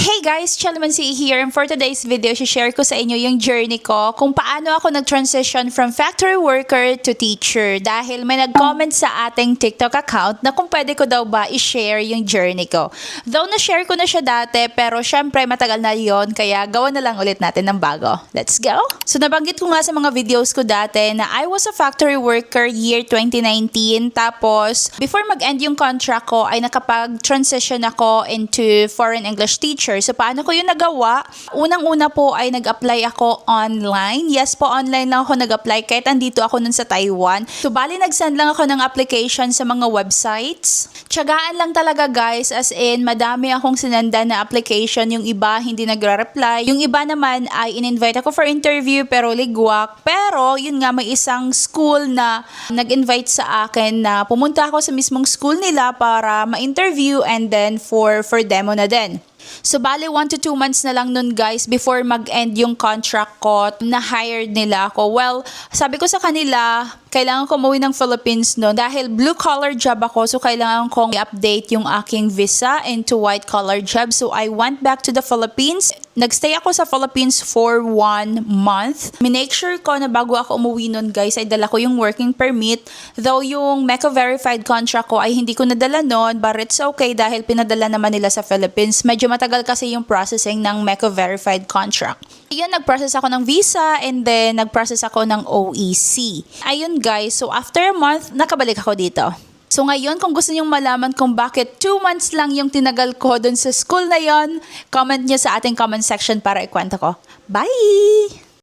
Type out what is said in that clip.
Hey guys, Chelmancy here, and for today's video, share ko sa inyo yung journey ko kung paano ako nag-transition from factory worker to teacher dahil may nag-comment sa ating TikTok account na kung pwede ko daw ba i-share yung journey ko. Though na-share ko na siya dati, pero syempre matagal na yon, kaya gawa na lang ulit natin ng bago. Let's go! So nabanggit ko nga sa mga videos ko dati na I was a factory worker year 2019, tapos before mag-end yung contract ko ay nakapag-transition ako into foreign English teacher. So, paano ko yun nagawa? Unang-una po ay nag-apply ako online. Yes po, online lang ako nag-apply kahit andito ako nun sa Taiwan. So, bali nag-send lang ako ng application sa mga websites. Tiyagaan lang talaga guys, as in madami akong sinenda na application. Yung iba hindi nagre-reply. Yung iba naman ay in-invite ako for interview pero ligwak. Pero yun nga, may isang school na nag-invite sa akin na pumunta ako sa mismong school nila para ma-interview and then for demo na din. So, bali 1 to 2 months na lang nun guys before mag-end yung contract ko, na-hired nila ako. Well, sabi ko sa kanila, kailangan ko umuwi ng Philippines no dahil blue-collar job ako, so kailangan kong i-update yung aking visa into white-collar job. So, I went back to the Philippines. Nagstay ako sa Philippines for 1 month. Minake sure ko na bago ako umuwi nun guys, ay dala ko yung working permit. Though yung MECA verified contract ko ay hindi ko nadala nun, but it's okay dahil pinadala naman nila sa Philippines. Medyo matagal kasi yung processing ng MECA verified contract. Ayun, nag-process ako ng visa and then nag-process ako ng OEC. Ayun guys, so after a month, nakabalik ako dito. So ngayon, kung gusto nyong malaman kung bakit 2 months lang yung tinagal ko dun sa school na yon, comment nyo sa ating comment section para ikwento ko. Bye!